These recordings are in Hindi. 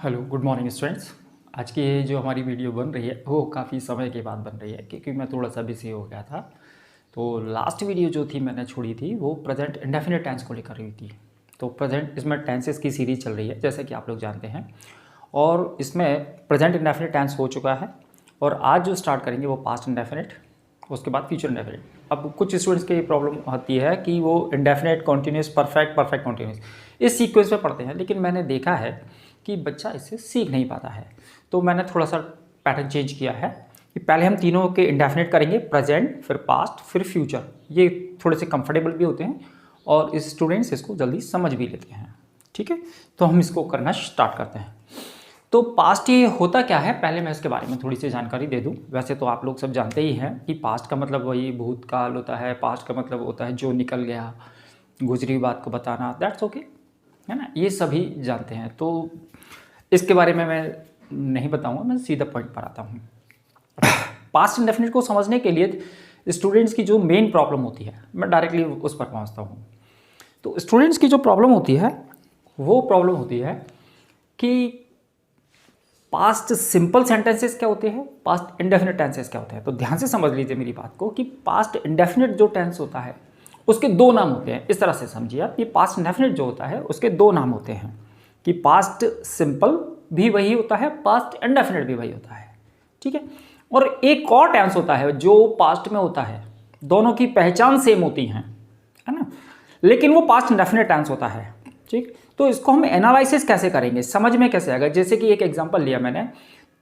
Hello good morning students. आज की ये जो हमारी वीडियो बन रही है वो काफ़ी समय के बाद बन रही है क्योंकि मैं थोड़ा सा बिजी हो गया था। तो लास्ट वीडियो जो थी मैंने छोड़ी थी वो प्रेजेंट इंडेफिनिट टेंस को लेकर हुई थी। तो प्रेजेंट इसमें टेंसेस की सीरीज़ चल रही है जैसे कि आप लोग जानते हैं, और इसमें प्रेजेंट इंडेफिनिट टेंस हो चुका है और आज जो स्टार्ट करेंगे वो पास्ट इंडेफिनिट, उसके बाद फ्यूचर इंडेफिनिट। अब कुछ स्टूडेंट्स की प्रॉब्लम होती है कि वो indefinite, continuous, perfect, perfect continuous इस सीक्वेंस में पढ़ते हैं, लेकिन मैंने देखा है कि बच्चा इससे सीख नहीं पाता है। तो मैंने थोड़ा सा पैटर्न चेंज किया है कि पहले हम तीनों के इंडेफिनिट करेंगे, प्रेजेंट, फिर पास्ट, फिर फ्यूचर। ये थोड़े से कंफर्टेबल भी होते हैं और स्टूडेंट्स इसको जल्दी समझ भी लेते हैं। ठीक है, तो हम इसको करना स्टार्ट करते हैं। तो पास्ट ये होता क्या है, पहले मैं इसके बारे में थोड़ी सी जानकारी दे दूं। वैसे तो आप लोग सब जानते ही हैं कि पास्ट का मतलब वही भूतकाल होता है। पास्ट का मतलब होता है जो निकल गया, गुजरी बात को बताना, दैट्स ओके, है ना, ये सभी जानते हैं। तो इसके बारे में मैं नहीं बताऊंगा, मैं सीधा पॉइंट पर आता हूँ। पास्ट इंडेफिनिट को समझने के लिए स्टूडेंट्स की जो मेन प्रॉब्लम होती है, मैं डायरेक्टली उस पर पहुँचता हूँ। तो स्टूडेंट्स की जो प्रॉब्लम होती है वो प्रॉब्लम होती है कि पास्ट सिंपल सेंटेंसेस क्या होते हैं, पास्ट इंडेफिनिट टेंसेस क्या होते हैं। तो ध्यान से समझ लीजिए मेरी बात को कि पास्ट इंडेफिनिट जो टेंस होता है उसके दो नाम होते हैं। इस तरह से समझिए आप, ये पास्ट इंडेफिनिट जो होता है उसके दो नाम होते हैं कि पास्ट सिंपल भी वही होता है, पास्ट इंडेफिनिट भी वही होता है। ठीक है, और एक और टेंस होता है जो पास्ट में होता है, दोनों की पहचान सेम होती है ना, लेकिन वो पास्ट इंडेफिनिट टेंस होता है। ठीक, तो इसको हम एनालिसिस कैसे करेंगे, समझ में कैसे आएगा। जैसे कि एक एग्जांपल लिया मैंने,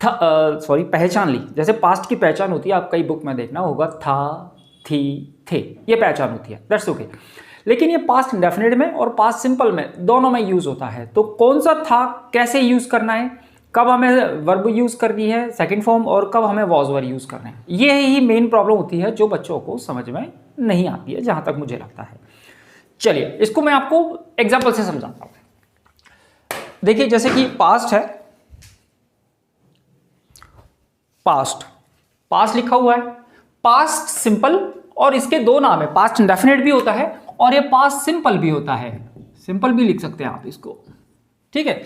पहचान ली। जैसे पास्ट की पहचान होती है, आप कई बुक में देखना होगा, था, थी, थे, ये पहचान होती है, दैट्स ओके। लेकिन ये पास्ट इंडेफिनिट में और पास्ट सिंपल में दोनों में यूज होता है। तो कौन सा था कैसे यूज करना है, कब हमें वर्ब यूज करनी है सेकंड फॉर्म और कब हमें वॉज वर्ब यूज करना है, ये ही मेन प्रॉब्लम होती है जो बच्चों को समझ में नहीं आती है, जहां तक मुझे लगता है। चलिए इसको मैं आपको एग्जाम्पल से समझाता हूं। देखिए जैसे कि पास्ट है, पास्ट, पास्ट लिखा हुआ है, पास्ट सिंपल, और इसके दो नाम है, पास्ट इंडेफिनिट भी होता है और ये पास्ट सिंपल भी होता है। सिंपल भी लिख सकते हैं आप इसको। ठीक है,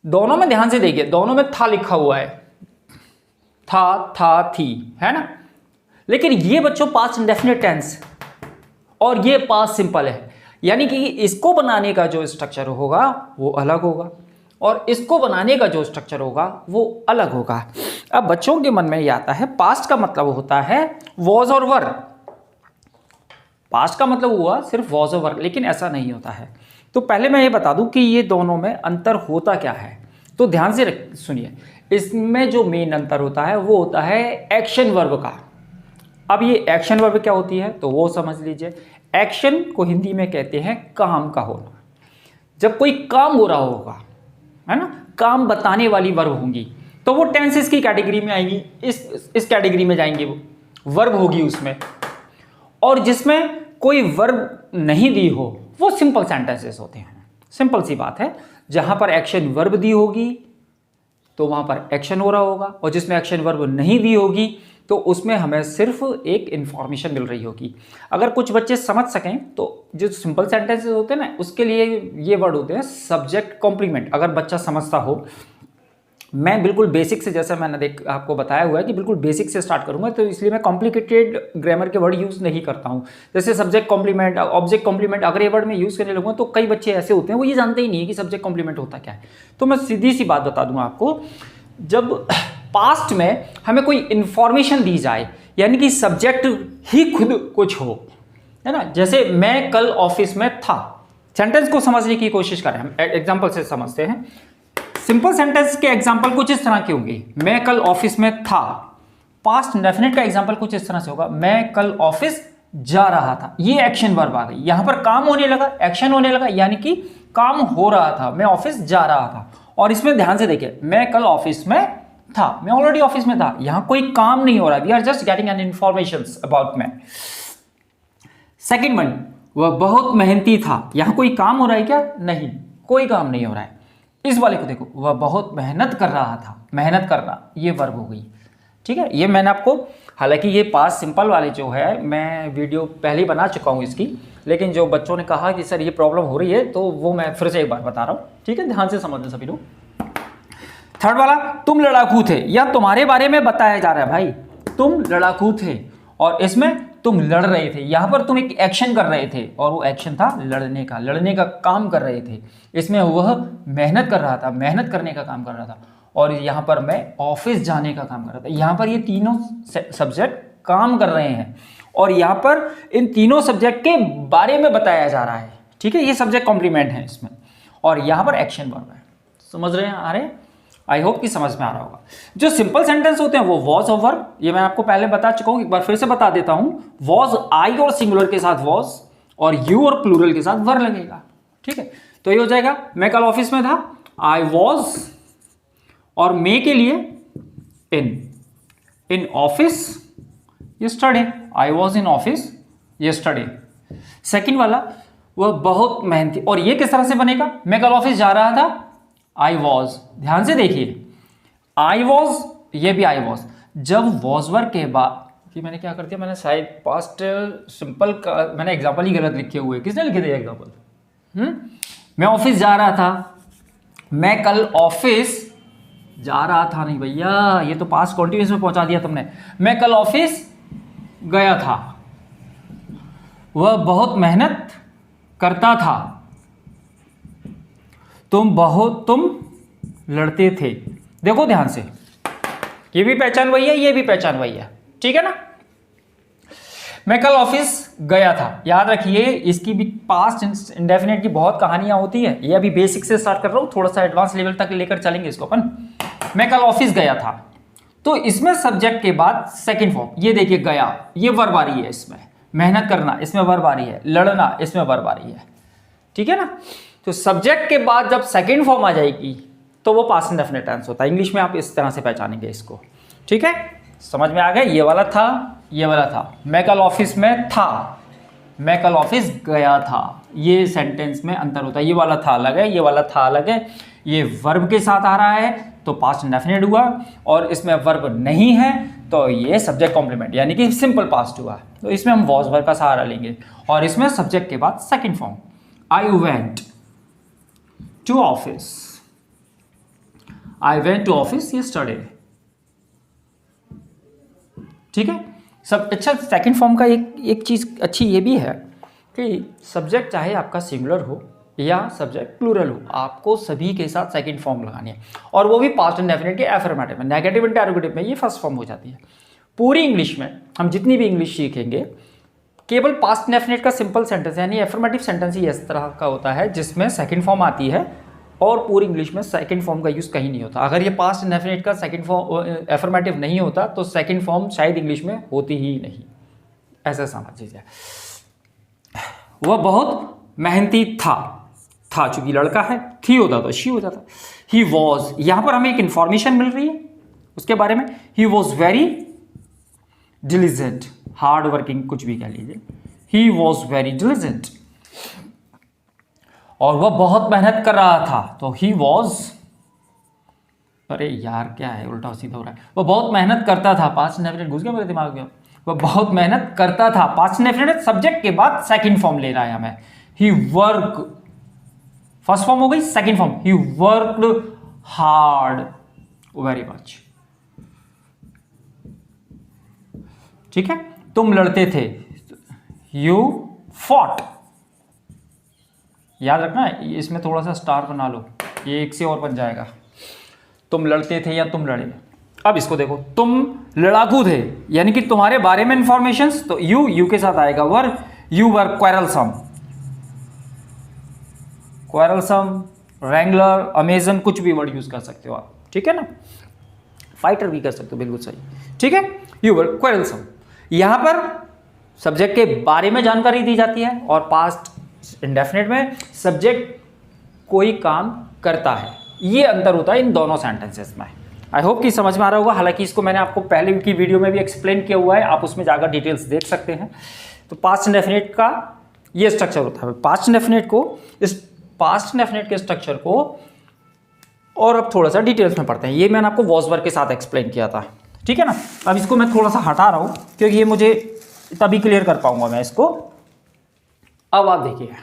दोनों में ध्यान से देखिए, दोनों में था लिखा हुआ है, था, थी, है ना। लेकिन ये बच्चों पास्ट इंडेफिनिट टेंस और ये पास्ट सिंपल है, यानी कि इसको बनाने का जो स्ट्रक्चर होगा वो अलग होगा और इसको बनाने का जो स्ट्रक्चर होगा वो अलग होगा। अब बच्चों के मन में ये आता है पास्ट का मतलब होता है वॉज और वर, पास्ट का मतलब हुआ सिर्फ वॉज और वर, लेकिन ऐसा नहीं होता है। तो पहले मैं ये बता दूं कि ये दोनों में अंतर होता क्या है। तो ध्यान से सुनिए, इसमें जो मेन अंतर होता है वो होता है एक्शन वर्ब का। अब ये एक्शन वर्ब क्या होती है तो वो समझ लीजिए। एक्शन को हिंदी में कहते हैं काम का होना। जब कोई काम हो रहा होगा, है ना, काम बताने वाली वर्ब होंगी तो वो टेंसेस की कैटेगरी में आएंगी, इस कैटेगरी में जाएंगे, वो वर्ब होगी उसमें। और जिसमें कोई वर्ब नहीं दी हो वो सिंपल सेंटेंसेस होते हैं। सिंपल सी बात है, जहां पर एक्शन वर्ब दी होगी तो वहां पर एक्शन हो रहा होगा, और जिसमें एक्शन वर्ब नहीं दी होगी तो उसमें हमें सिर्फ एक इंफॉर्मेशन मिल रही होगी। अगर कुछ बच्चे समझ सकें तो जो सिंपल सेंटेंसेस होते हैं ना, उसके लिए ये वर्ड होते हैं सब्जेक्ट कॉम्प्लीमेंट। अगर बच्चा समझता हो, मैं बिल्कुल बेसिक से, जैसा मैंने आपको बताया हुआ है कि बिल्कुल बेसिक से स्टार्ट करूंगा, तो इसलिए मैं कॉम्प्लिकेटेड ग्रामर के वर्ड यूज़ नहीं करता हूं। जैसे सब्जेक्ट कॉम्प्लीमेंट, ऑब्जेक्ट कॉम्प्लीमेंट, अगर ये वर्ड मैं यूज़ करने लगूंगा तो कई बच्चे ऐसे होते हैं वो ये जानते ही नहीं है कि सब्जेक्ट कॉम्प्लीमेंट होता क्या है। तो मैं सीधी सी बात बता दूंगा आपको, जब पास्ट में हमें कोई इंफॉर्मेशन दी जाए, यानी कि सब्जेक्ट ही खुद कुछ हो, है ना। जैसे मैं कल ऑफिस में था, सेंटेंस को समझने की कोशिश करें, हम एग्जाम्पल से समझते हैं। सिंपल सेंटेंस के एग्जाम्पल कुछ इस तरह के होंगे, मैं कल ऑफिस में था। पास्ट इंडेफिनिट का एग्जाम्पल कुछ इस तरह से होगा, मैं कल ऑफिस जा रहा था। ये एक्शन वर्ब आ गई, यहां पर काम होने लगा, एक्शन होने लगा, यानी कि काम हो रहा था, मैं ऑफिस जा रहा था। और इसमें ध्यान से देखिए, मैं कल ऑफिस में था, मैं ऑलरेडी ऑफिस में था, यहां कोई काम नहीं हो रहा, we are just getting an information about मैं। सेकेंड वन, वह बहुत मेहनती था, यहां कोई काम हो रहा है क्या, नहीं, कोई काम नहीं हो रहा है। इस वाले को देखो, वह बहुत मेहनत कर रहा था, मेहनत करना ये वर्ब हो गई। ठीक है, ये मैंने आपको हालांकि ये पास्ट सिंपल वाले जो है मैं वीडियो पहले ही बना चुका हूँ इसकी, लेकिन जो बच्चों ने कहा कि सर ये प्रॉब्लम हो रही है तो वो मैं फिर से एक बार बता रहा हूँ, ठीक है, ध्यान से समझ लें सभी लोग। थर्ड वाला, तुम लड़ाकू थे या तुम्हारे बारे में बताया जा रहा है भाई, तुम लड़ाकू थे और इसमें तुम लड़ रहे थे। यहां पर तुम एक एक्शन कर रहे थे और वो एक्शन था लड़ने का काम कर रहे थे। इसमें वह मेहनत कर रहा था, मेहनत करने का काम कर रहा था, और यहां पर मैं ऑफिस जाने का काम कर रहा था। यहां पर ये तीनों सब्जेक्ट काम कर रहे हैं और यहां पर इन तीनों सब्जेक्ट के बारे में बताया जा रहा है, ठीक है, ये सब्जेक्ट कॉम्प्लीमेंट है इसमें, और यहां पर एक्शन वर्ब है। समझ रहे हैं? आ रहे हैं? आई होप कि समझ में आ रहा होगा। जो सिंपल सेंटेंस होते हैं वो वॉज और वर्ब, ये मैं आपको पहले बता चुका हूं, एक बार फिर से बता देता हूं। वॉज आई और सिंगुलर के साथ वॉज, और यू और प्लूरल के साथ वर लगेगा, ठीक है। तो ये हो जाएगा, मैं कल ऑफिस में था, आई वॉज, और मे के लिए in office yesterday, I was in office yesterday. Second वाला, वह बहुत मेहनती, और ये किस तरह से बनेगा, मैं कल ऑफिस जा रहा था, आई वॉज, ध्यान से देखिए, आई वॉज, ये भी आई वॉज। जब वॉज वर्ब के बाद, कि मैंने क्या कर दिया, मैंने शायद पास्ट सिंपल का मैंने एग्जाम्पल ही गलत लिखे हुए, किसने लिखे थे एग्जाम्पल? मैं ऑफिस जा रहा था, मैं कल ऑफिस जा रहा था, नहीं भैया ये तो पास्ट कॉन्टिन्यूस में पहुंचा दिया तुमने। मैं कल ऑफिस गया था, वह बहुत मेहनत करता था, तुम लड़ते थे। देखो ध्यान से, ये भी पहचान वही है, ये भी पहचान वही है, ठीक है ना। मैं कल ऑफिस गया था, याद रखिए इसकी भी पास्ट इंडेफिनिट की बहुत कहानियां होती है। ये अभी बेसिक से स्टार्ट कर रहा हूं, थोड़ा सा एडवांस लेवल तक लेकर चलेंगे इसको अपन। मैं कल ऑफिस गया था, तो इसमें सब्जेक्ट के बाद सेकंड फॉर्म, ये देखिए गया, ये वर्ब आ रही है इसमें, मेहनत करना इसमें वर्ब आ रही है, लड़ना इसमें वर्ब आ रही है, ठीक है ना। तो सब्जेक्ट के बाद जब सेकंड फॉर्म आ जाएगी तो वो पास्ट इंडेफिनिट टेंस होता है। इंग्लिश में आप इस तरह से पहचानेंगे इसको, ठीक है, समझ में आ गया। ये वाला था, ये वाला था, मैं कल ऑफिस में था, मैं कल ऑफिस गया था, ये सेंटेंस में अंतर होता है। ये वाला था अलग है, ये वाला था अलग है। ये वर्ब के साथ आ रहा है तो पास्ट इंडेफिनिट हुआ, और इसमें वर्ब नहीं है तो ये सब्जेक्ट कॉम्प्लीमेंट यानी कि सिंपल पास्ट हुआ। तो इसमें हम वॉज वर्ब का सहारा लेंगे, और इसमें सब्जेक्ट के बाद second form, I went to office, I went to office yesterday, ठीक है सब। अच्छा, सेकंड फॉर्म का एक चीज अच्छी ये भी है कि सब्जेक्ट चाहे आपका सिंगुलर हो या सब्जेक्ट प्लूरल हो, आपको सभी के साथ सेकंड फॉर्म लगानी है, और वो भी पास्ट इंडेफिनिट के एफर्मेटिव में, नेगेटिव इंटरोगेटिव में ये फर्स्ट फॉर्म हो जाती है। पूरी इंग्लिश में हम जितनी भी इंग्लिश सीखेंगे, केवल पास्ट इंडेफिनिट का सिंपल सेंटेंस यानी एफर्मेटिव सेंटेंस ही इस तरह का होता है जिसमें सेकंड फॉर्म आती है, और पूरी इंग्लिश में सेकंड फॉर्म का यूज़ कहीं नहीं होता। अगर ये पास्ट इंडेफिनिट का सेकंड फॉर्म एफर्मेटिव नहीं होता तो सेकंड फॉर्म शायद इंग्लिश में होती ही नहीं, ऐसा समझ लीजिए। वह बहुत मेहनती था चूंकि लड़का है, थी होता तो शी हो जाता। ही वॉज, यहां पर हमें एक इंफॉर्मेशन मिल रही है उसके बारे में, he was very diligent, hard working कुछ भी कह लीजिए, ही वॉज वेरी डिलीजेंट, और वह बहुत मेहनत कर रहा था तो ही वॉज, अरे यार क्या है उल्टा सीधा हो रहा है, वह बहुत मेहनत करता था, पास्ट इंडेफिनिट घुस गया मेरे दिमाग में, वह बहुत मेहनत करता था, पास्ट इंडेफिनिट सब्जेक्ट के बाद सेकंड फॉर्म ले रहा है हमें। ही वर्क, फर्स्ट फॉर्म हो गई, second form, he worked hard very much, ठीक है। तुम लड़ते थे, यू फॉट, याद रखना इसमें थोड़ा सा स्टार बना लो, ये एक से और बन जाएगा। तुम लड़ते थे या तुम लड़े। अब इसको देखो, तुम लड़ाकू थे यानी कि तुम्हारे बारे में इंफॉर्मेशन, तो यू के साथ आएगा वर, यू वर क्वेरलसम, रैंगलर, अमेजन, कुछ भी वर्ड यूज कर सकते हो आप, ठीक है ना, फाइटर भी कर सकते हो, बिल्कुल सही, ठीक है। यू वर क्वेरलसम, यहां पर सब्जेक्ट के बारे में जानकारी दी जाती है, और पास्ट इंडेफिनिट में सब्जेक्ट कोई काम करता है। ये अंतर होता है इन दोनों सेंटेंसेस में। आई होप कि समझ में आ रहा होगा। हालांकि इसको मैंने आपको पहले की वीडियो में भी एक्सप्लेन किया हुआ है, आप उसमें जाकर डिटेल्स देख सकते हैं। तो पास्ट इंडेफिनिट का ये स्ट्रक्चर होता है। पास्ट इंडेफिनिट को, इस पास्ट इंडेफिनिट के स्ट्रक्चर को और अब थोड़ा सा डिटेल्स में पढ़ते हैं। ये मैंने आपको वॉज वर्ब के साथ एक्सप्लेन किया था, ठीक है ना। अब इसको मैं थोड़ा सा हटा रहा हूँ क्योंकि ये मुझे तभी क्लियर कर पाऊंगा मैं इसको। अब आप देखिए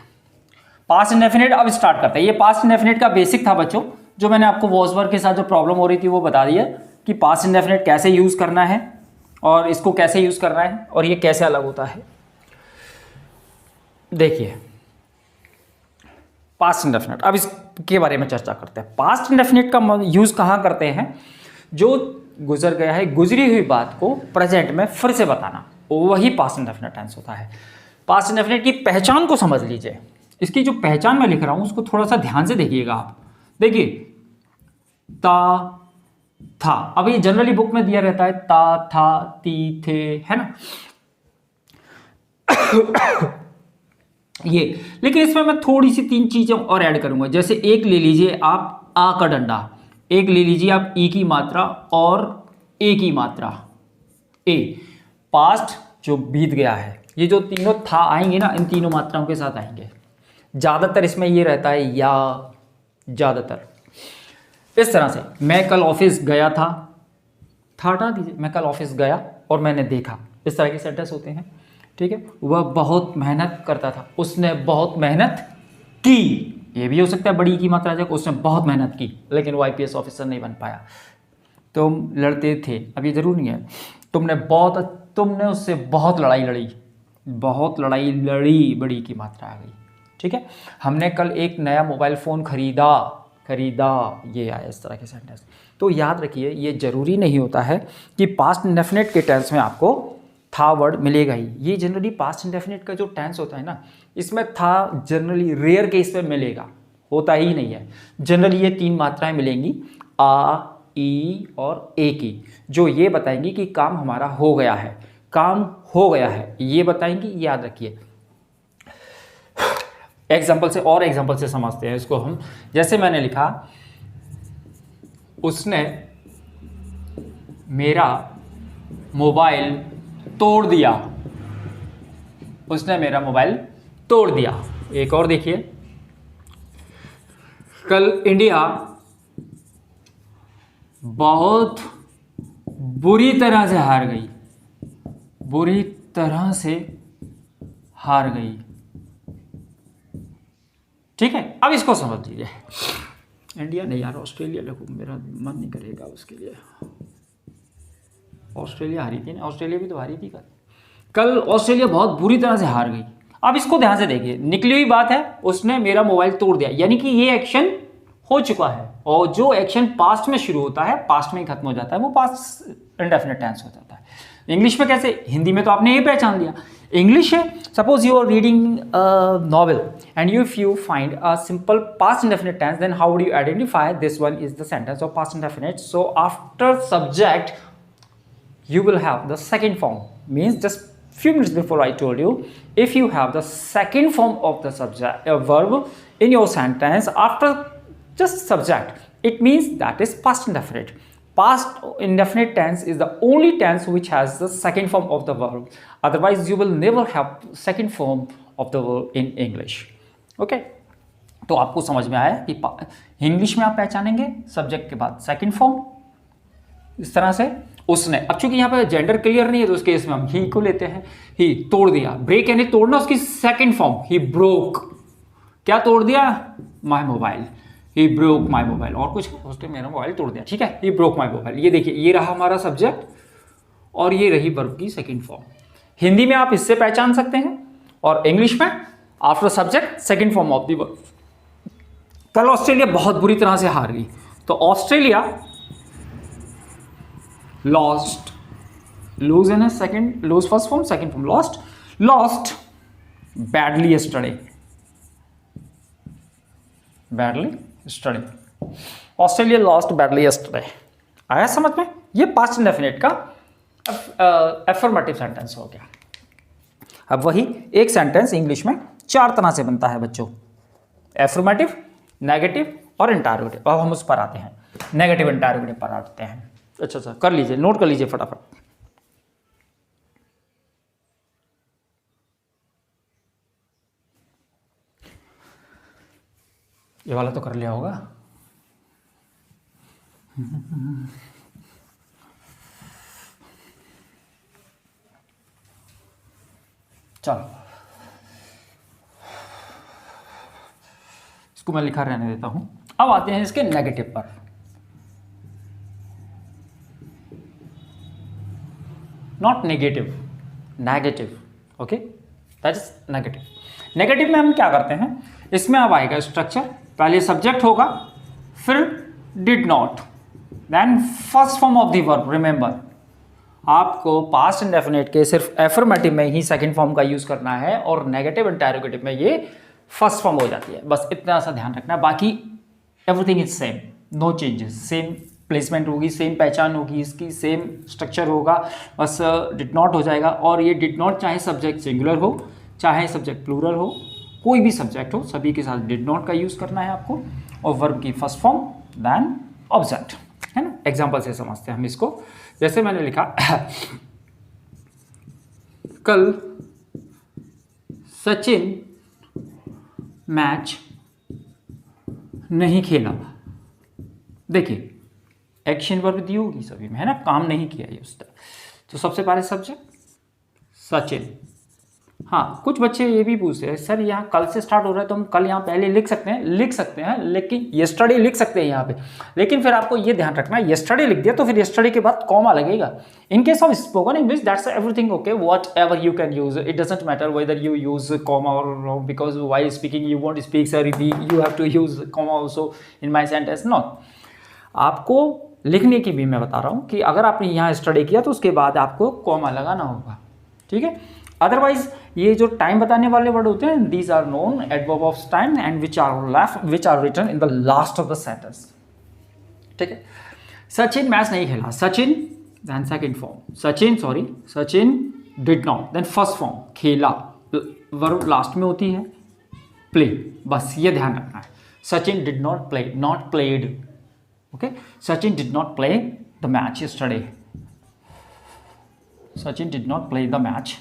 पास्ट इंडेफिनिट अब स्टार्ट करते हैं। ये पास्ट इंडेफिनिट का बेसिक था बच्चों, जो मैंने आपको वॉज वर्ब के साथ जो प्रॉब्लम हो रही थी वो बता दिया कि पास्ट इंडेफिनिट कैसे यूज करना है और इसको कैसे यूज करना है और ये कैसे अलग होता है। देखिए पास्ट इंडेफिनिट, अब इसके बारे में चर्चा करते हैं। पास्ट इंडेफिनिट का यूज कहाँ करते हैं? जो गुजर गया है, गुजरी हुई बात को प्रेजेंट में फिर से बताना, वही पास्ट इंडेफिनिट टेंस होता है। पास्ट इंडेफिनिट की पहचान को समझ लीजिए। इसकी जो पहचान मैं लिख रहा हूं उसको थोड़ा सा ध्यान से देखिएगा आप। देखिए ता था, अब ये जनरली बुक में दिया रहता है ता था ती थे, है ना ये, लेकिन इसमें मैं थोड़ी सी 3 चीजें और ऐड करूंगा। जैसे एक ले लीजिए आप आ का डंडा, एक ले लीजिए आप ई की मात्रा और ए की मात्रा। ए पास्ट जो बीत गया है, ये जो तीनों था आएंगे ना, इन तीनों मात्राओं के साथ आएंगे। ज्यादातर इसमें ये रहता है या, ज्यादातर इस तरह से। मैं कल ऑफिस गया था हटा दीजिए, मैं कल ऑफिस गया और मैंने देखा, इस तरह के सेंटेंस होते हैं। ठीक है, वह बहुत मेहनत करता था, उसने बहुत मेहनत की, ये भी हो सकता है बड़ी की मात्रा जब उसने बहुत मेहनत की लेकिन वो आईपीएस ऑफिसर नहीं बन पाया। तुम लड़ते थे, अब ये जरूर नहीं है तुमने उससे बहुत लड़ाई लड़ी, बहुत लड़ाई लड़ी बड़ी की मात्रा आ गई। ठीक है, हमने कल एक नया मोबाइल फ़ोन खरीदा, ये आया इस तरह के सेंटेंस। तो याद रखिए ये जरूरी नहीं होता है कि पास्ट इंडेफिनिट के टेंस में आपको था वर्ड मिलेगा ही। ये जनरली पास्ट इंडेफिनिट का जो टेंस होता है ना, इसमें था जनरली रेयर केस पे मिलेगा, होता ही नहीं है। जनरली ये 3 मात्राएं मिलेंगी, आ ई और ए की, जो ये बताएंगी कि काम हमारा हो गया है, काम हो गया है, ये बताएंगी। याद रखिए एग्जाम्पल से समझते हैं इसको हम। जैसे मैंने लिखा उसने मेरा मोबाइल तोड़ दिया, उसने मेरा मोबाइल तोड़ दिया। एक और देखिए, कल इंडिया बहुत बुरी तरह से हार गई, बुरी तरह से हार गई। ठीक है, अब इसको समझ लीजिए। इंडिया नहीं यार, ऑस्ट्रेलिया लिखो, मेरा मन नहीं करेगा उसके लिए। ऑस्ट्रेलिया हारी थी ना, ऑस्ट्रेलिया भी तो हारी थी कल ऑस्ट्रेलिया बहुत बुरी तरह से हार गई। अब इसको ध्यान से देखिए, निकली हुई बात है उसने मेरा मोबाइल तोड़ दिया, यानी कि ये एक्शन हो चुका है और जो एक्शन पास्ट में शुरू होता है पास्ट में ही खत्म हो जाता है, वो पास्ट इंडेफिनिट टेंस हो जाता है। इंग्लिश में कैसे? हिंदी में तो आपने ये पहचान लिया। इंग्लिश है, suppose you are reading novel and if you find a simple past indefinite tense, then how would you identify this one is the sentence of past indefinite? So after subject you will have the second form, means just few minutes before I told you, if you have the second form of the subject verb in your sentence after just subject, it means that is past indefinite. Past indefinite tense is the only tense which has the second form of the verb, otherwise you will never have second form of the verb in English. Okay, तो आपको समझ में आया कि इंग्लिश में आप पहचानेंगे सब्जेक्ट के बाद सेकंड फॉर्म इस तरह से। उसने, अब चूंकि यहाँ पे जेंडर क्लियर नहीं है तो उस केस में हम ही को लेते हैं। ही तोड़ दिया, ब्रेक यानी तोड़ना, उसकी सेकंड फॉर्म ही ब्रोक। क्या तोड़ दिया? My mobile, he broke my mobile. और कुछ? उसने मेरा मोबाइल तोड़ दिया। ठीक है, ही ब्रोक माय मोबाइल। ये देखिए, ये रहा हमारा सब्जेक्ट और ये रही वर्ब की सेकंड फॉर्म। हिंदी में आप इससे पहचान सकते हैं और इंग्लिश में after subject second form of the verb. कल ऑस्ट्रेलिया बहुत बुरी तरह से हार गई, तो Australia lost, lose in a second, lose first form, second form, lost badly yesterday, Australia lost badly yesterday। आया समझ में? ये पास्ट इंडेफिनिट का एफर्मेटिव सेंटेंस हो गया। अब वही एक सेंटेंस इंग्लिश में 4 तरह से बनता है बच्चों, एफर्मेटिव, नेगेटिव और इंटरोगेटिव। अब हम उस पर आते हैं, नेगेटिव इंटरोगेटिव पर आते हैं। अच्छा, कर लीजिए, नोट कर लीजिए फटाफट। ये वाला तो कर लिया होगा। चलो इसको मैं लिखा रहने देता हूं। अब आते हैं इसके नेगेटिव पर। Not negative, negative, okay, that is negative. Negative में हम क्या करते हैं, इसमें अब आएगा स्ट्रक्चर, पहले सब्जेक्ट होगा, फिर did not, then first form of the verb. Remember, आपको पास्ट इंडेफिनिट के सिर्फ एफर्मेटिव में ही सेकंड फॉर्म का यूज करना है और नेगेटिव इंटरोगेटिव में ये फर्स्ट फॉर्म हो जाती है। बस इतना सा ध्यान रखना, बाकी everything is same, no changes, same placement होगी, सेम पहचान होगी इसकी, सेम स्ट्रक्चर होगा, बस डिड नॉट हो जाएगा। और ये डिड नॉट चाहे सब्जेक्ट सिंगुलर हो चाहे सब्जेक्ट प्लूरल हो, कोई भी सब्जेक्ट हो, सभी के साथ डिड नॉट का यूज करना है आपको, और वर्ब की फर्स्ट फॉर्म देन ऑब्जेक्ट, है ना। एग्जाम्पल से समझते हैं हम इसको। जैसे मैंने लिखा कल सचिन मैच नहीं खेला। देखिए एक्शन वर्ब दी होगी सभी में, है ना, काम नहीं किया ये उसका। तो सबसे पहले सब्जेक्ट सचिन। हाँ, कुछ बच्चे ये भी पूछते हैं सर यहाँ कल से स्टार्ट हो रहा है तो हम कल यहाँ पहले लिख सकते हैं, लेकिन यस्टरडे लिख सकते हैं यहाँ पे, लेकिन फिर आपको ये ध्यान रखना है यस्टरडे लिख दिया तो फिर यस्टरडे के बाद कॉमा लगेगा। In case of spoken English that's everything okay, whatever you can use, it doesn't matter whether you use comma or, because while speaking you want speak sir you have to use comma also in my sentence. Not, आपको लिखने की भी मैं बता रहा हूँ कि अगर आपने यहाँ स्टडी किया तो उसके बाद आपको कॉमा लगाना होगा, ठीक है। अदरवाइज ये जो टाइम बताने वाले वर्ड होते हैं, these are known adverb of time and which are written in the last of the sentence, ठीक है। सचिन मैच नहीं खेला, Sachin then second form, Sachin did not, then first form खेला, वर्ब लास्ट में होती है, प्ले, बस ये ध्यान रखना है। Sachin did not play, not played, okay. Sachin did not play the match yesterday, Sachin did not play the match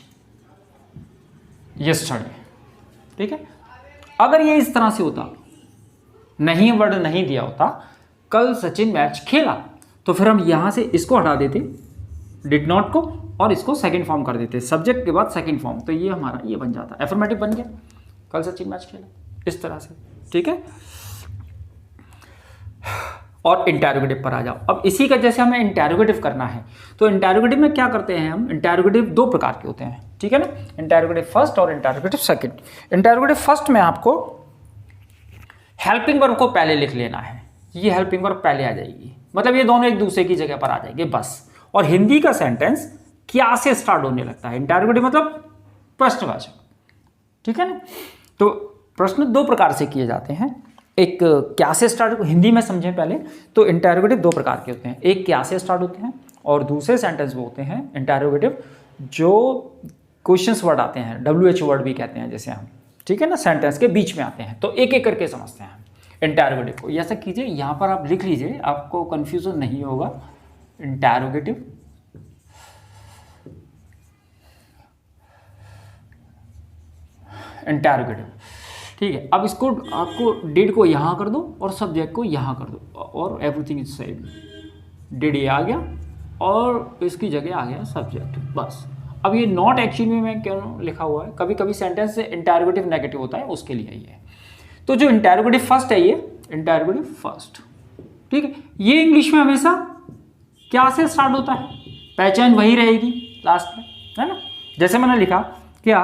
yesterday, ठीक है। अगर ये इस तरह से होता, नहीं वर्ड नहीं दिया होता, कल सचिन मैच खेला, तो फिर हम यहां से इसको हटा देते डिड नॉट को और इसको सेकंड फॉर्म कर देते, सब्जेक्ट के बाद सेकंड फॉर्म, तो ये हमारा ये बन जाता, एफर्मेटिव बन गया, कल सचिन मैच खेला, इस तरह से, ठीक है। और इंटरोगेटिव पर आ जाओ। अब इसी का जैसे हमें इंटरोगेटिव करना है तो इंटरोगेटिव में क्या करते हैं हम, इंटरोगेटिव दो प्रकार के होते हैं, ठीक है ना, इंटरोगेटिव फर्स्ट और इंटरोगेटिव सेकंड। इंटरोगेटिव फर्स्ट में आपको हेल्पिंग वर्ब को पहले लिख लेना है, ये हेल्पिंग वर्ब पहले आ जाएगी, मतलब ये दोनों एक दूसरे की जगह पर आ जाएंगे बस। और हिंदी का सेंटेंस क्या से स्टार्ट होने लगता है, इंटरोगेटिव मतलब प्रश्नवाचक, ठीक है ना। तो प्रश्न दो प्रकार से किए जाते हैं, एक क्या से स्टार्ट, हिंदी में समझें पहले, तो इंटरोगेटिव दो प्रकार के होते हैं, एक क्या से स्टार्ट होते हैं और दूसरे सेंटेंस वो होते हैं इंटरोगेटिव जो क्वेश्चंस वर्ड आते हैं, WH वर्ड भी कहते हैं जैसे हम, ठीक है ना, सेंटेंस के बीच में आते हैं। तो एक एक करके समझते हैं इंटरोगेटिव को। ऐसा कीजिए, यहाँ पर आप लिख लीजिए, आपको कन्फ्यूजन नहीं होगा। इंटरोगेटिव, इंटरोगेटिव, ठीक है। अब इसको आपको डिड को यहाँ कर दो और सब्जेक्ट को यहाँ कर दो और एवरीथिंग इज सेम, डिड ये आ गया और इसकी जगह आ गया सब्जेक्ट, बस। अब ये नॉट एक्चुअली में क्यों लिखा हुआ है, कभी कभी सेंटेंस से इंटरोगेटिव नेगेटिव होता है, उसके लिए ये है। तो जो इंटरोगेटिव फर्स्ट है, ये इंटरोगेटिव फर्स्ट, ठीक है, ये इंग्लिश में हमेशा क्या से स्टार्ट होता है, पहचान वही रहेगी लास्ट में, है ना। जैसे मैंने लिखा क्या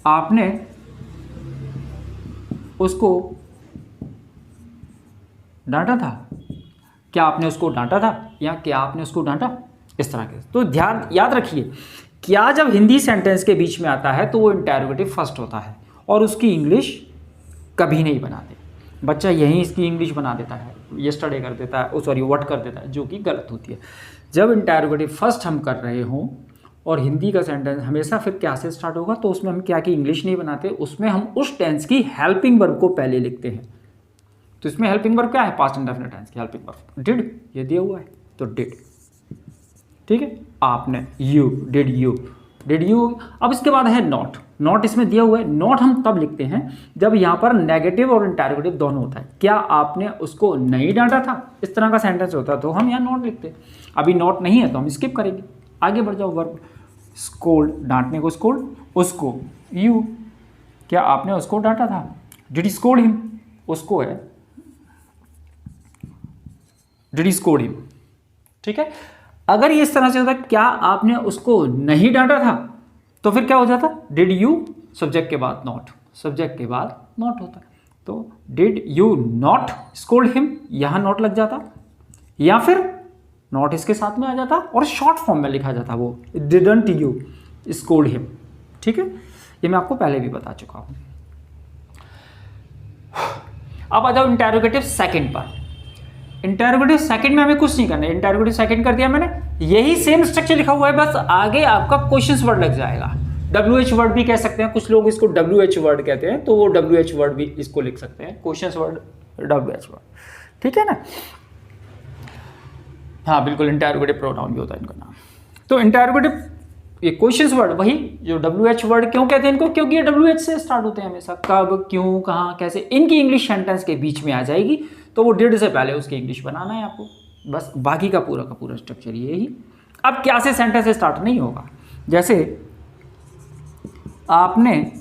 आपने उसको डांटा था, क्या आपने उसको डांटा था, या क्या आपने उसको डांटा, इस तरह के। तो ध्यान याद रखिए, क्या जब हिंदी सेंटेंस के बीच में आता है तो वो इंटरोगेटिव फर्स्ट होता है और उसकी इंग्लिश कभी नहीं बनाते। बच्चा यहीं इसकी इंग्लिश बना देता है, यस्टरडे कर देता है, सॉरी व्हाट कर देता है, जो कि गलत होती है। जब इंटरोगेटिव फर्स्ट हम कर रहे हों और हिंदी का सेंटेंस हमेशा फिर क्या से स्टार्ट होगा, तो उसमें हम क्या की इंग्लिश नहीं बनाते, उसमें हम उस टेंस की हेल्पिंग वर्ब को पहले लिखते हैं। तो इसमें हेल्पिंग वर्ब क्या है, पास्ट इंडेफिनिट टेंस की हेल्पिंग वर्ब, डिड, ये दिया हुआ है तो डिड, ठीक है। आपने, यू, डिड यू, अब इसके बाद है नॉट, नॉट इसमें दिया हुआ है। नॉट हम तब लिखते हैं जब यहाँ पर नेगेटिव और इंटरोगेटिव दोनों होता है। क्या आपने उसको नहीं डांटा था, इस तरह का सेंटेंस होता है तो हम यहाँ नॉट लिखते हैं। अभी नॉट नहीं है तो हम स्किप करेंगे, आगे बढ़ जाओ। वर्ब स्कोल्ड, डांटने को स्कोल्ड, उसको यू, क्या आपने उसको डांटा था? डिड यू स्कोल्ड हिम, उसको है डिड यू स्कोल्ड हिम, ठीक है। अगर ये इस तरह से होता क्या आपने उसको नहीं डांटा था, तो फिर क्या हो जाता? डिड यू, सब्जेक्ट के बाद नॉट, सब्जेक्ट के बाद नॉट होता, तो did you not scold him, यहां नॉट लग जाता, या फिर नॉट इसके साथ में आ जाता और शॉर्ट फॉर्म में लिखा जाता वो डिडंट यू स्कोल्ड हिम, ठीक है। ये मैं आपको पहले भी बता चुका हूं। अब आ जाओ इंटेरोगेटिव सेकंड पर। इंटेरोगेटिव सेकंड में हमें कुछ नहीं करना है, इंटेरोगेटिव सेकंड कर दिया मैंने, यही सेम स्ट्रक्चर लिखा हुआ है, बस आगे आपका क्वेश्चन वर्ड लग जाएगा। WH वर्ड भी कह सकते हैं, कुछ लोग इसको WH वर्ड कहते हैं, तो वो WH वर्ड भी इसको लिख सकते हैं, क्वेश्चन वर्ड WH वर्ड, ठीक है ना। हाँ बिल्कुल, इंटेरोगेटिव प्रोनाउन भी होता है इनका नाम। तो इंटेरोगेटिव ये क्वेश्चंस वर्ड, वही जो WH वर्ड क्यों कहते हैं इनको, क्योंकि ये WH से स्टार्ट होते हैं हमेशा, कब, क्यों, कहाँ, कैसे, इनकी इंग्लिश सेंटेंस के बीच में आ जाएगी, तो वो डिड से पहले उसकी इंग्लिश बनाना है आपको, बस बाकी का पूरा स्ट्रक्चर यही। अब क्या से सेंटेंस से स्टार्ट नहीं होगा, जैसे आपने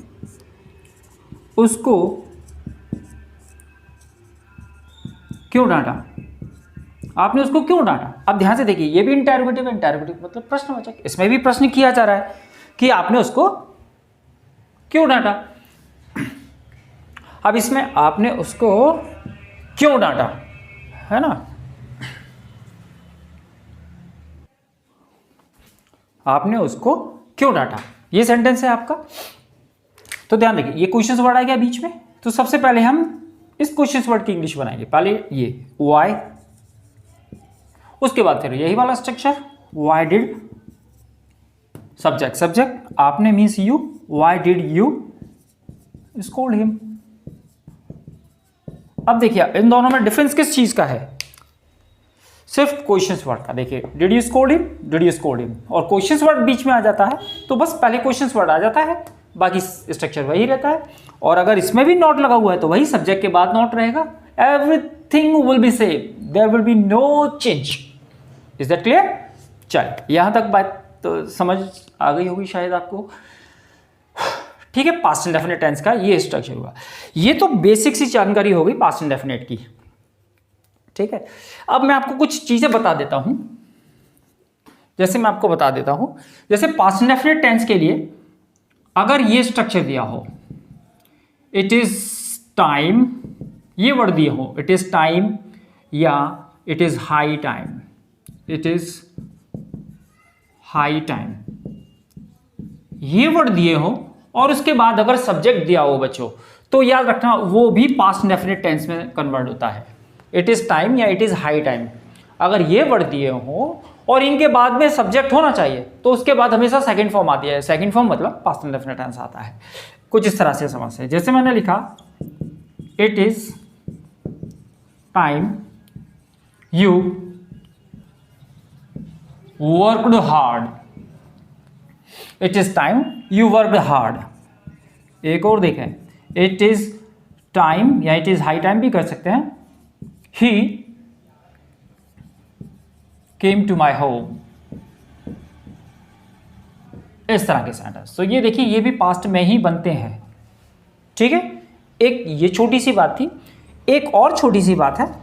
उसको क्यों डांटा, आपने उसको क्यों डांटा। अब ध्यान से देखिए, ये भी इंटेरोगेटिव है, इंटेरोगेटिव मतलब प्रश्नवाचक, इसमें भी प्रश्न किया जा रहा है कि आपने उसको क्यों डांटा। अब इसमें आपने उसको क्यों डांटा, है ना, आपने उसको क्यों डांटा, ये सेंटेंस है आपका। तो ध्यान देखिए, ये क्वेश्चन वर्ड आ गया बीच में, तो सबसे पहले हम इस क्वेश्चन वर्ड की इंग्लिश बनाएंगे। पहले ये वाई, उसके बाद फिर यही वाला structure, why did, subject subject, आपने means you, why did you scold him. अब देखिए इन दोनों में डिफरेंस किस चीज का है, सिर्फ क्वेश्चन वर्ड का। देखिए did you scold him, did you scold him, और क्वेश्चन वर्ड बीच में आ जाता है, तो बस पहले क्वेश्चन वर्ड आ जाता है, बाकी स्ट्रक्चर वही रहता है। और अगर इसमें भी नॉट लगा हुआ है तो वही सब्जेक्ट के बाद नॉट रहेगा, everything will be same, there will be no change. Is that clear? चलिए यहां तक बात तो समझ आ गई होगी शायद आपको, ठीक है। पास्ट इंडेफिनिट टेंस का ये स्ट्रक्चर हुआ, ये तो बेसिक सी जानकारी हो गई पास्ट इंडेफिनिट की, ठीक है। अब मैं आपको कुछ चीजें बता देता हूं, जैसे मैं आपको बता देता हूं, जैसे पास्ट इंडेफिनिट टेंस के लिए अगर ये स्ट्रक्चर दिया हो, इट इज टाइम, ये वर्ड दिया हो, इट इज टाइम या it is high time, it is high time, ये वर्ड दिए हो, और उसके बाद अगर सब्जेक्ट दिया हो बच्चों, तो याद रखना वो भी पास्ट इंडेफिनिट टेंस में कन्वर्ट होता है। इट इज टाइम या इट इज हाई टाइम, अगर ये वर्ड दिए हो और इनके बाद में सब्जेक्ट होना चाहिए, तो उसके बाद हमेशा सेकंड फॉर्म आती है। सेकंड फॉर्म मतलब पास्ट इंडेफिनिट टेंस आता है। कुछ इस तरह से समझ से, जैसे मैंने लिखा it is time you worked hard, it is time you worked hard. एक और देखें, इट इज टाइम या इट इज हाई टाइम भी कर सकते हैं, ही केम टू माई होम, इस तरह के सेंटेंस। तो ये देखिए, ये भी पास्ट में ही बनते हैं, ठीक है। एक ये छोटी सी बात थी, एक और छोटी सी बात है,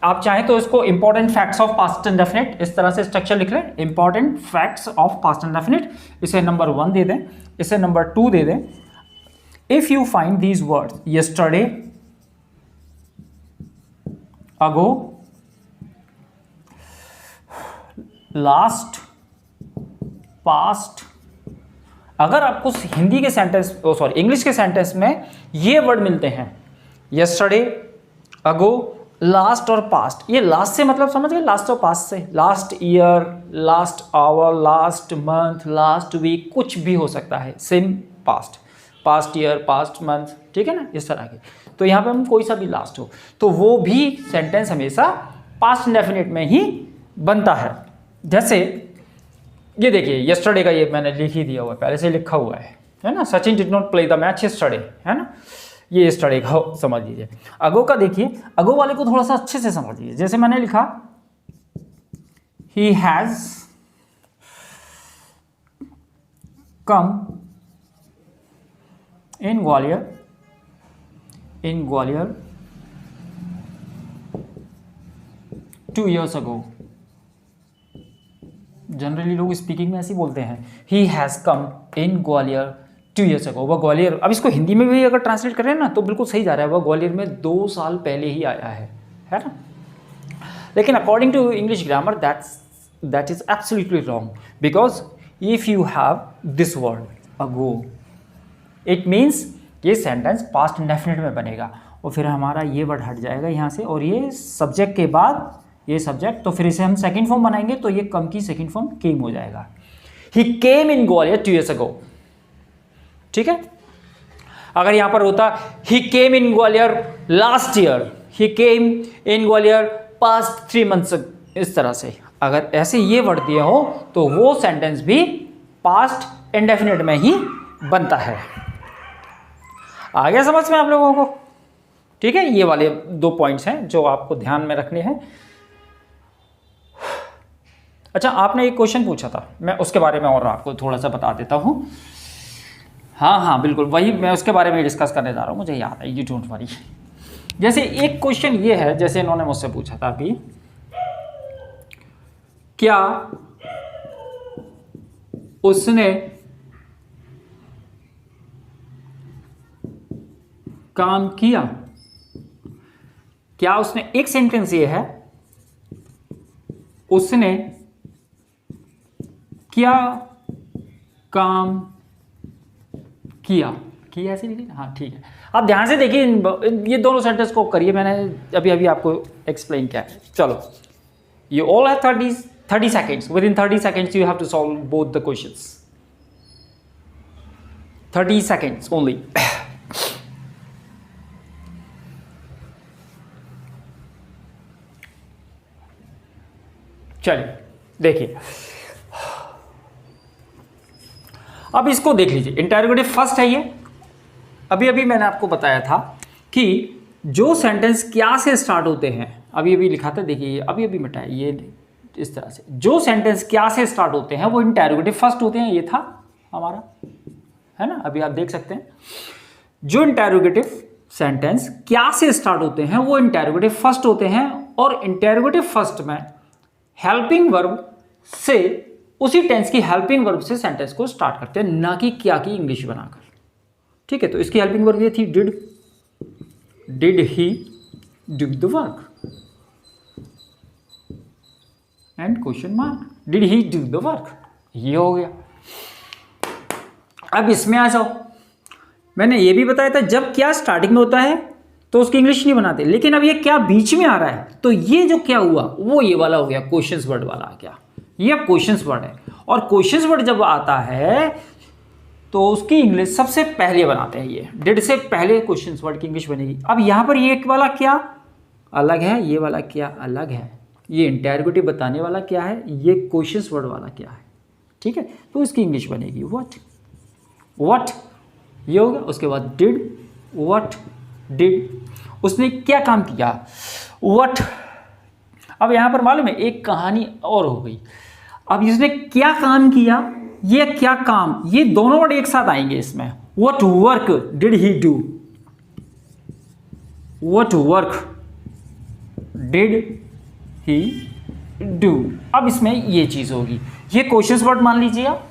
आप चाहें तो इसको important facts of past indefinite इस तरह से स्ट्रक्चर लिख लें, important facts of past indefinite, इसे नंबर 1 दे दें, इसे नंबर 2 दे दें। If you find these words yesterday, ago, last, past, अगर आपको हिंदी के सेंटेंस इंग्लिश के सेंटेंस में ये वर्ड मिलते हैं, यस्टरडे, अगो, लास्ट और पास्ट, ये लास्ट से मतलब समझ गए, लास्ट और पास्ट से, last year, last hour, last month, last week, कुछ भी हो सकता है, same past, past year, past month, ठीक है ना, इस तरह के। तो यहाँ पे हम कोई सा भी लास्ट हो तो वो भी सेंटेंस हमेशा पास्ट इंडेफिनिट में ही बनता है। जैसे ये देखिए, यस्टरडे का ये मैंने लिख ही दिया हुआ है, पहले से लिखा हुआ है ना, Sachin did not play the match yesterday, है ना, ये यस्टरडे का समझ लीजिए। अगो का देखिए, अगो वाले को थोड़ा सा अच्छे से समझ लीजिए, जैसे मैंने लिखा he has come in Gwalior 2 years ago। Generally लोग स्पीकिंग में ऐसे ही बोलते हैं, he has come in Gwalior 2 years ago। वह ग्वालियर, अब इसको हिंदी में भी अगर ट्रांसलेट करें ना तो बिल्कुल सही जा रहा है, वह ग्वालियर में 2 साल पहले ही आया है ना। लेकिन according to English grammar that is absolutely wrong, because if you have this word ago, it means ये सेंटेंस पास्ट इंडेफिनिट में बनेगा और फिर हमारा ये वर्ड हट जाएगा यहाँ से और ये सब्जेक्ट के बाद ये सब्जेक्ट, तो फिर इसे हम सेकंड फॉर्म बनाएंगे तो ये कम की सेकंड फॉर्म केम हो जाएगा। ही केम इन ग्वालियर 2 years ago, ठीक है। अगर यहां पर होता ही केम इन ग्वालियर लास्ट ईयर, ही केम इन ग्वालियर पास्ट 3 months, इस तरह से अगर ऐसे ये वर्ड दिए हो तो वो सेंटेंस भी पास्ट इंडेफिनिट में ही बनता है। आ गया समझ में आप लोगों को? ठीक है, ये वाले 2 पॉइंट्स हैं जो आपको ध्यान में रखने हैं। अच्छा, आपने एक क्वेश्चन पूछा था, मैं उसके बारे में और आपको थोड़ा सा बता देता हूँ। हाँ बिल्कुल, वही मैं उसके बारे में डिस्कस करने जा रहा हूँ, मुझे याद है, यू डोंट वरी। जैसे एक क्वेश्चन ये है, जैसे इन्होंने मुझसे पूछा था कि क्या उसने काम किया, क्या उसने, एक सेंटेंस ये है, उसने क्या काम किया ऐसे लिखिए। हाँ ठीक है, आप ध्यान से देखिए, ये दोनों सेंटेंस को करिए, मैंने अभी आपको एक्सप्लेन किया है। चलो, you all have 30 seconds. Within 30 seconds you have to solve both the questions. 30 seconds only. चलिए देखिए, अब इसको देख लीजिए। इंटरोगेटिव फर्स्ट है ये। अभी मैंने आपको बताया था कि जो सेंटेंस क्या से स्टार्ट होते हैं, अभी लिखा था, देखिए अभी मिटाया ये इस तरह से, जो सेंटेंस क्या से स्टार्ट होते हैं वो इंटरोगेटिव फर्स्ट होते हैं। ये था हमारा, है ना, अभी आप देख सकते हैं जो इंटरोगेटिव सेंटेंस क्या से स्टार्ट होते हैं वो इंटरोगेटिव फर्स्ट होते हैं, और इंटरोगेटिव फर्स्ट में हेल्पिंग वर्ब से, उसी टेंस की हेल्पिंग वर्ब से सेंटेंस को स्टार्ट करते हैं, ना कि क्या की इंग्लिश बनाकर। ठीक है, तो इसकी हेल्पिंग वर्ब ये थी did he do the work, and question mark, did he do the work, ये हो गया। अब इसमें आ जाओ, मैंने ये भी बताया था जब क्या स्टार्टिंग में होता है तो उसकी इंग्लिश नहीं बनाते, लेकिन अब ये क्या बीच में आ रहा है, तो ये जो क्या हुआ वो ये वाला हो गया, क्वेश्चंस वर्ड वाला आ गया। ये अब क्वेश्चंस वर्ड है, और क्वेश्चंस वर्ड जब आता है तो उसकी इंग्लिश सबसे पहले बनाते हैं। ये डिड से पहले क्वेश्चंस वर्ड की इंग्लिश बनेगी। अब यहाँ पर ये वाला क्या अलग है, ये वाला क्या अलग है, ये इंटरोगेटिव बताने वाला क्या है, ये क्वेश्चंस वर्ड वाला क्या है। ठीक है, तो इसकी इंग्लिश बनेगी व्हाट, ये हो गया। उसके बाद डिड, व्हाट डिड, उसने क्या काम किया, व्हाट। अब यहाँ पर मालूम है एक कहानी और हो गई। अब इसने क्या काम किया, ये क्या काम, ये दोनों वर्ड एक साथ आएंगे इसमें। What work did he do, what work did he do. अब इसमें ये चीज होगी, ये क्वेश्चंस वर्ड मान लीजिए आप,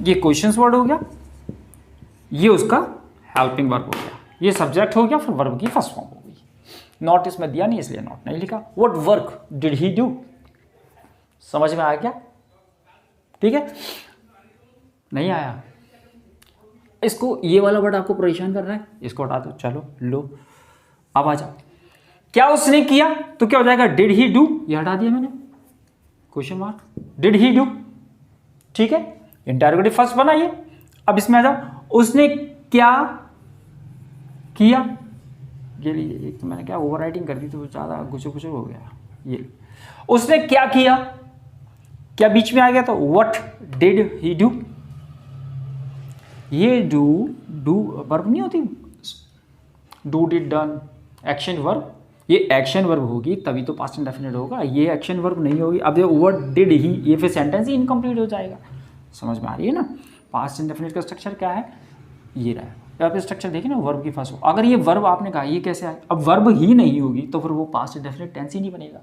ये क्वेश्चंस वर्ड हो गया, ये उसका हेल्पिंग वर्ब हो गया, ये सब्जेक्ट हो गया, फिर वर्ब की फर्स्ट फॉर्म हो गई। नॉट इसमें दिया नहीं इसलिए नॉट नहीं लिखा। What work did he do, समझ में आ गया? ठीक है, नहीं आया? इसको, ये वाला वर्ड आपको परेशान कर रहा है, इसको हटा दो। चलो लो, अब आ जाओ। क्या उसने किया तो क्या हो जाएगा, डिड ही डू, ये हटा दिया मैंने, question mark, did he do. ठीक है, इंटरोगेटिव फर्स्ट बना ये। अब इसमें आ जाओ, उसने क्या किया, ये लीजिए, एक तो मैंने क्या ओवर राइटिंग कर दी तो ज़्यादा गुचो हो गया। ये उसने क्या किया, क्या बीच में आ गया, तो व्हाट डिड ही डू। ये डू वर्ब नहीं होती, do did done action verb, ये एक्शन वर्ब होगी तभी तो पास्ट इंडेफिनिट होगा, ये एक्शन वर्ब नहीं होगी। अब ये व्हाट डिड ही, ये फिर सेंटेंस ही इनकम्प्लीट हो जाएगा। समझ में आ रही है ना? पास्ट इंडेफिनिट का स्ट्रक्चर क्या है, ये रहा है। आप स्ट्रक्चर देखिए ना, वर्ब की फर्स्ट हो, अगर ये वर्ब आपने कहा ये कैसे आए, अब वर्ब ही नहीं होगी तो फिर वो पास्ट इंडेफिनिट टेंस ही नहीं बनेगा,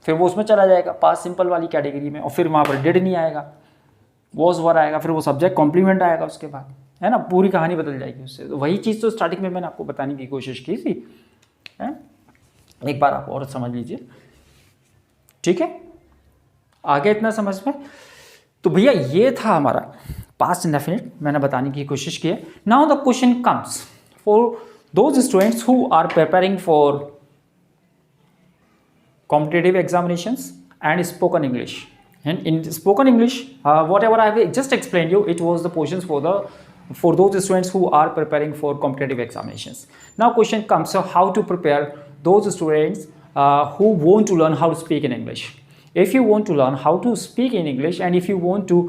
फिर वो उसमें चला जाएगा पास्ट सिंपल वाली कैटेगरी में, और फिर वहाँ पर डिड नहीं आएगा, वॉज वर आएगा, फिर वो सब्जेक्ट कॉम्प्लीमेंट आएगा उसके बाद, है ना, पूरी कहानी बदल जाएगी उससे। तो वही चीज़ तो स्टार्टिंग में मैंने आपको बताने की कोशिश की थी, है? एक बार आप और समझ लीजिए, ठीक है, आगे इतना समझ में। तो भैया ये था हमारा पास्ट इंडेफिनिट, मैंने बताने की कोशिश की है। Now the question comes for those students who are preparing for competitive examinations and spoken English. And in spoken English, whatever I have just explained you, it was the portions for those students who are preparing for competitive examinations. Now question comes, so how to prepare those students who want to learn how to speak in English. If you want to learn how to speak in English, and if you want to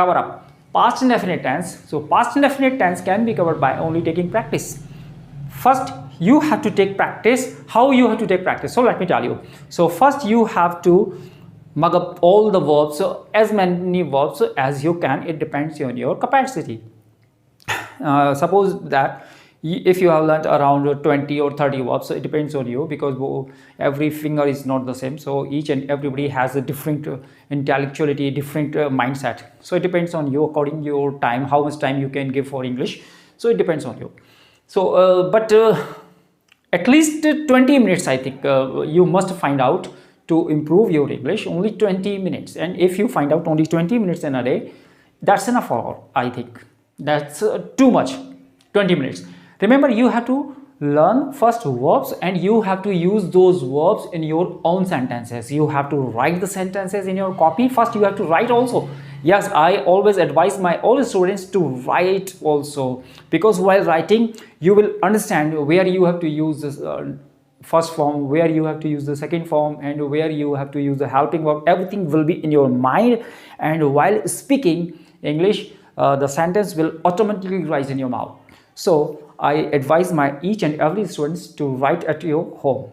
cover up past indefinite tense, so past indefinite tense can be covered by only taking practice. First you have to take practice. How you have to take practice? So let me tell you. So first you have to mug up all the verbs, so as many verbs as you can. It depends on your capacity. Suppose that if you have learnt around 20 or 30 verbs, so it depends on you, because every finger is not the same, so each and everybody has a different intellectuality, different mindset. So it depends on you, according to your time, how much time you can give for English. So it depends on you. So but at least 20 minutes I think you must find out to improve your English, only 20 minutes. And if you find out only 20 minutes in a day, that's enough for all. I think that's too much, 20 minutes. Remember, you have to learn first verbs, and you have to use those verbs in your own sentences. You have to write the sentences in your copy. First you have to write also. Yes, I always advise my all students to write also, because while writing you will understand where you have to use this first form, where you have to use the second form, and where you have to use the helping verb. Everything will be in your mind, and while speaking English, the sentence will automatically rise in your mouth. So I advise my each and every students to write at your home.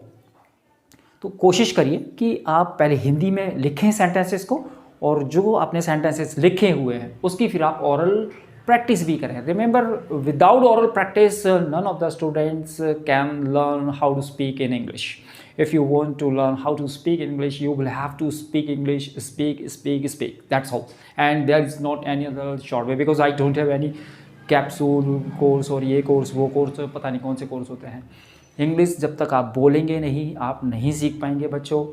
तो कोशिश करिए कि आप पहले हिंदी में लिखें सेंटेंसेस को, और जो आपने सेंटेंसेस लिखे हुए हैं उसकी फिर आप ओरल प्रैक्टिस भी करें. Remember, without oral practice none of the students can learn how to speak in English. If you want to learn how to speak English, you will have to speak English, speak. That's all. And there is not any other short way, because I don't have any capsule course और ये कोर्स वो कोर्स, पता नहीं कौन से कोर्स होते हैं. इंग्लिश जब तक आप बोलेंगे नहीं, आप नहीं सीख पाएंगे बच्चों.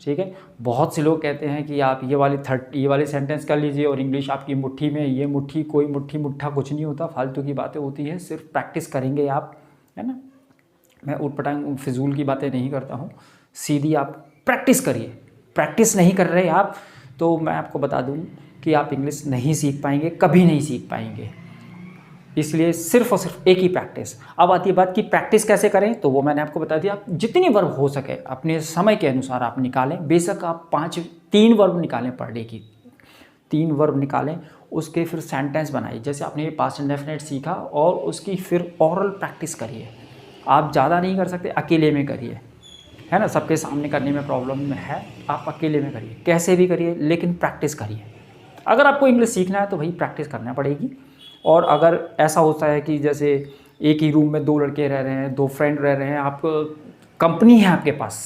ठीक है, बहुत से लोग कहते हैं कि आप ये वाली सेंटेंस कर लीजिए और इंग्लिश आपकी मुट्ठी में. ये मुट्ठी कोई मुट्ठा कुछ नहीं होता, फालतू की बातें होती है. सिर्फ प्रैक्टिस करेंगे आप, है ना. मैं उटपटांग फिजूल की बातें नहीं करता हूँ, सीधी आप प्रैक्टिस करिए. प्रैक्टिस नहीं कर रहे आप तो मैं आपको बता दूँ कि आप इंग्लिश नहीं सीख पाएंगे, कभी नहीं सीख पाएंगे. इसलिए सिर्फ और सिर्फ एक ही प्रैक्टिस. अब आती है बात कि प्रैक्टिस कैसे करें, तो वो मैंने आपको बता दिया. आप जितनी वर्ब हो सके अपने समय के अनुसार आप निकालें. बेशक आप 3 वर्ब निकालें पर डे की, 3 वर्ब निकालें, उसके फिर सेंटेंस बनाइए. जैसे आपने पास्ट इंडेफिनिट सीखा, और उसकी फिर ओरल प्रैक्टिस करिए. आप ज़्यादा नहीं कर सकते, अकेले में करिए, है ना. सबके सामने करने में प्रॉब्लम है, आप अकेले में करिए, कैसे भी करिए, लेकिन प्रैक्टिस करिए. अगर आपको इंग्लिश सीखना है तो भाई प्रैक्टिस करना पड़ेगी. और अगर ऐसा होता है कि जैसे एक ही रूम में 2 लड़के रह रहे हैं, 2 फ्रेंड रह रहे हैं, आप कंपनी है आपके पास,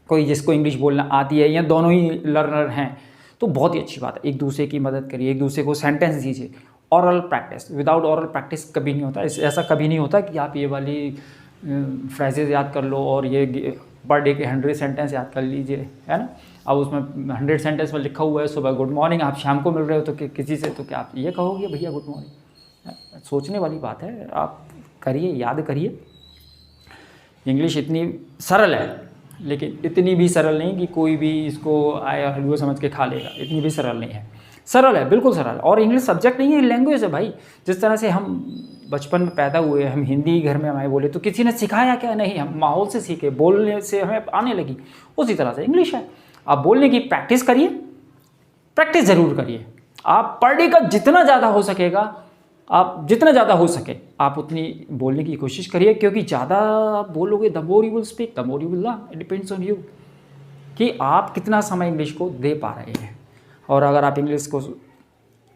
कोई जिसको इंग्लिश बोलना आती है, या दोनों ही लर्नर हैं, तो बहुत ही अच्छी बात है. एक दूसरे की मदद करिए, एक दूसरे को सेंटेंस दीजिए. Oral practice, without oral practice कभी नहीं होता. ऐसा कभी नहीं होता कि आप ये वाली फ्रेजेज याद कर लो और ये पर डे के 100 सेंटेंस याद कर लीजिए, है ना. अब उसमें 100 सेंटेंस में लिखा हुआ है सुबह गुड मॉर्निंग, आप शाम को मिल रहे हो तो किसी से, तो क्या आप ये कहोगे भैया गुड मॉर्निंग. सोचने वाली बात है. आप करिए, याद करिए. इंग्लिश इतनी सरल है, लेकिन इतनी भी सरल नहीं कि कोई भी इसको आया हलवा समझ के खा लेगा. इतनी भी सरल नहीं है. सरल है, बिल्कुल सरल. और इंग्लिश सब्जेक्ट नहीं है, लैंग्वेज है भाई. जिस तरह से हम बचपन में पैदा हुए, हम हिंदी घर में हमें बोले तो किसी ने सिखाया क्या? नहीं, हम माहौल से सीखे, बोलने से हमें आने लगी. उसी तरह से इंग्लिश है. आप बोलने की प्रैक्टिस करिए, प्रैक्टिस ज़रूर करिए. आप पर डे का जितना ज़्यादा हो सकेगा, आप जितना ज़्यादा हो सके आप उतनी बोलने की कोशिश करिए. क्योंकि ज़्यादा आप बोलोगे the more you will speak, the more you will learn. It depends on you कि आप कितना समय इंग्लिश को दे पा रहे हैं. और अगर आप इंग्लिश को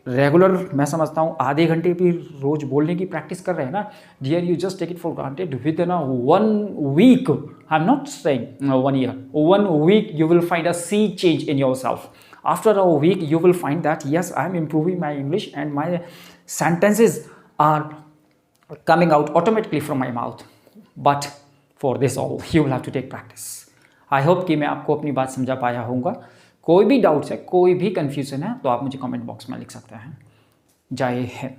रेगुलर मैं समझता हूँ आधे घंटे भी रोज बोलने की प्रैक्टिस कर रहे हैं ना, dear you just take it for granted within 1 week, I am not saying 1 year, 1 week you will find a sea change in yourself. After a week you will find that yes, I am improving my English and my sentences are coming out automatically from my mouth. But for this all you will have to take practice. I hope कि मैं आपको अपनी बात समझा पाया होऊंगा. कोई भी डाउट्स है, कोई भी कन्फ्यूजन है तो आप मुझे कमेंट बॉक्स में लिख सकते हैं. जय हिंद.